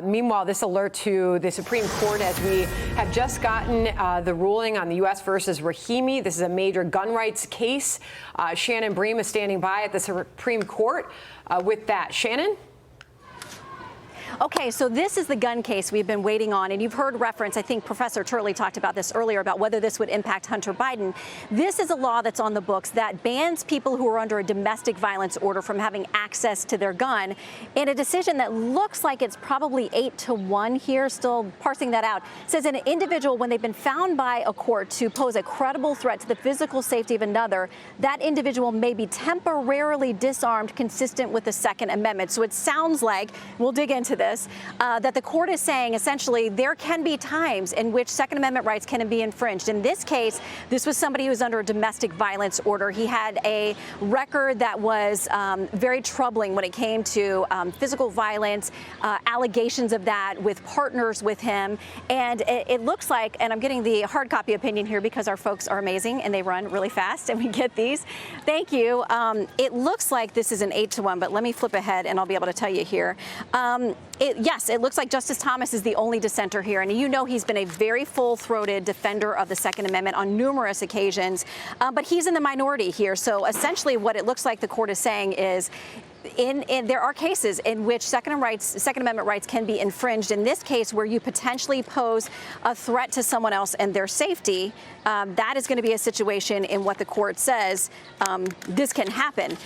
Meanwhile, this alert to the Supreme Court as we have just gotten the ruling on the U.S. versus Rahimi. This is a major gun rights case. Shannon Bream is standing by at the Supreme Court with that. Shannon? Okay, so this is the gun case we've been waiting on, and you've heard reference, I think Professor Turley talked about this earlier, about whether this would impact Hunter Biden. This is a law that's on the books that bans people who are under a domestic violence order from having access to their gun, in a decision that looks like it's probably 8-1 here, still parsing that out. It says an individual, when they've been found by a court to pose a credible threat to the physical safety of another, that individual may be temporarily disarmed consistent with the Second Amendment. So it sounds like, we'll dig into this, that the court is saying essentially there can be times in which Second Amendment rights can be infringed. In this case, this was somebody who was under a domestic violence order. He had a record that was very troubling when it came to physical violence, allegations of that with partners with him. And it looks like, and I'm getting the hard copy opinion here because our folks are amazing and they run really fast and we get these. Thank you. It looks like this is an 8-1, but let me flip ahead and I'll be able to tell you here. Yes, it looks like Justice Thomas is the only dissenter here. And you know he's been a very full-throated defender of the Second Amendment on numerous occasions. But he's in the minority here. So essentially what it looks like the court is saying is there are cases in which Second Amendment rights can be infringed. In this case, where you potentially pose a threat to someone else and their safety, that is going to be a situation in what the court says this can happen.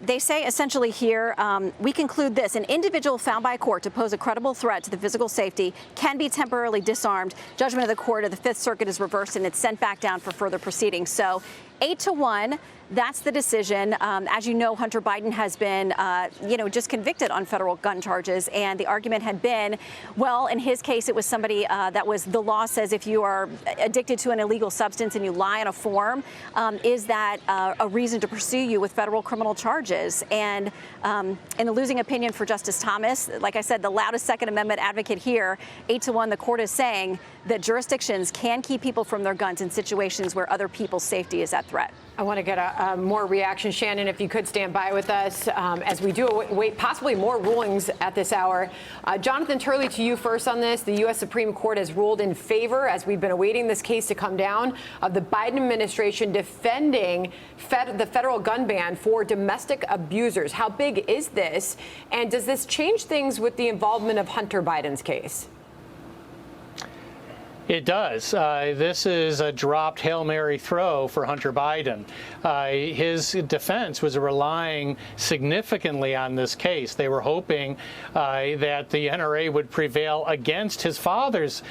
They say essentially here, we conclude this: an individual found by a court to pose a credible threat to the physical safety can be temporarily disarmed. Judgment of the court of the Fifth Circuit is reversed and it's sent back down for further proceedings. So 8-1. That's the decision. As you know, Hunter Biden has been, just convicted on federal gun charges. And the argument had been, well, in his case, it was somebody the law says if you are addicted to an illegal substance and you lie on a form, is that a reason to pursue you with federal criminal charges? And in the losing opinion for Justice Thomas, like I said, the loudest Second Amendment advocate here, 8-1, the court is saying that jurisdictions can keep people from their guns in situations where other people's safety is at threat. I want to get more reaction. Shannon, if you could stand by with us as we do await possibly more rulings at this hour. Jonathan Turley, to you first on this. The U.S. Supreme Court has ruled in favor, as we've been awaiting this case to come down, of the Biden administration defending the federal gun ban for domestic abusers. How big is this? And does this change things with the involvement of Hunter Biden's case? It does. This is a dropped Hail Mary throw for Hunter Biden. His defense was relying significantly on this case. They were hoping that the NRA would prevail against his father's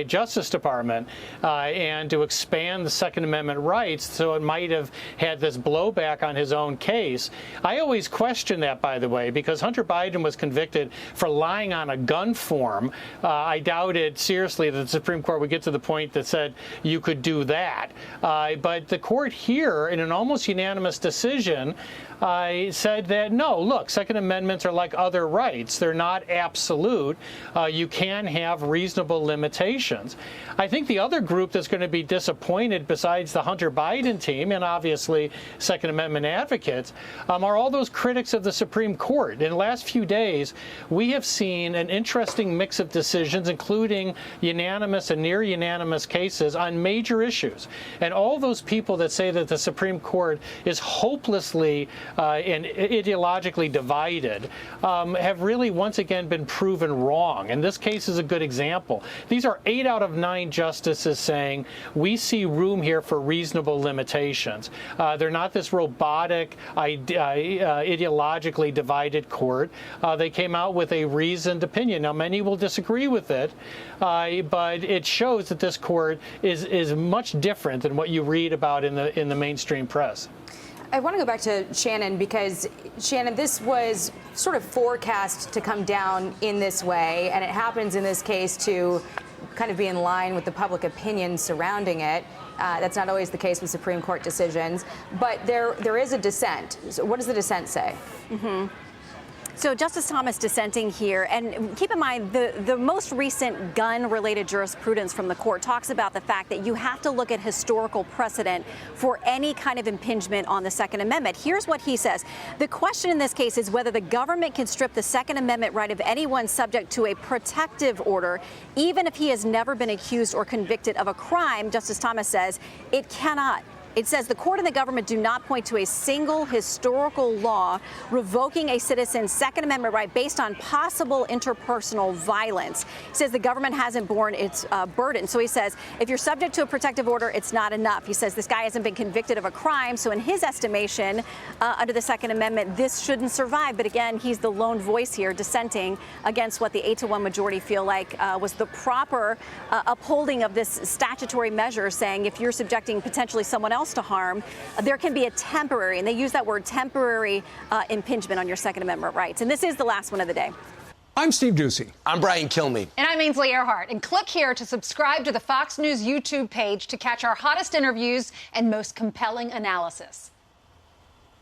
Justice Department and to expand the Second Amendment rights, so it might have had this blowback on his own case. I always question that, by the way, because Hunter Biden was convicted for lying on a gun form. I doubted seriously that the Supreme Court would get to the point that said you could do that. But the court here, in an almost unanimous decision, said that, no, look, Second Amendments are like other rights. They're not absolute. You can have reasonable limitations. I think the other group that's going to be disappointed, besides the Hunter Biden team and obviously Second Amendment advocates, are all those critics of the Supreme Court. In the last few days, we have seen an interesting mix of decisions, including unanimous and near unanimous cases on major issues. And all those people that say that the Supreme Court is hopelessly and ideologically divided have really once again been proven wrong. And this case is a good example. These are 8 out of 9 justices saying we see room here for reasonable limitations. They're not this robotic, ideologically divided court. They came out with a reasoned opinion. Now, many will disagree with it, but it shows that this court is much different than what you read about in the mainstream press. I want to go back to Shannon because, Shannon, this was sort of forecast to come down in this way, and it happens in this case to kind of be in line with the public opinion surrounding it. That's not always the case with Supreme Court decisions, but there is a dissent. So what does the dissent say? So Justice Thomas dissenting here, and keep in mind the most recent gun-related jurisprudence from the court talks about the fact that you have to look at historical precedent for any kind of impingement on the Second Amendment. Here's what he says. The question in this case is whether the government can strip the Second Amendment right of anyone subject to a protective order, even if he has never been accused or convicted of a crime. Justice Thomas says it cannot. It says the court and the government do not point to a single historical law revoking a citizen's Second Amendment right based on possible interpersonal violence. He says the government hasn't borne its burden. So he says if you're subject to a protective order, it's not enough. He says this guy hasn't been convicted of a crime. So in his estimation, under the Second Amendment, this shouldn't survive. But again, he's the lone voice here dissenting against what the 8-to-1 majority feel like was the proper upholding of this statutory measure, saying if you're subjecting potentially someone else to harm, there can be a temporary, and they use that word temporary, impingement on your Second Amendment rights. And this is the last one of the day. I'm Steve Ducey. I'm Brian Kilmeade. And I'm Ainsley Earhart. And click here to subscribe to the Fox News YouTube page to catch our hottest interviews and most compelling analysis.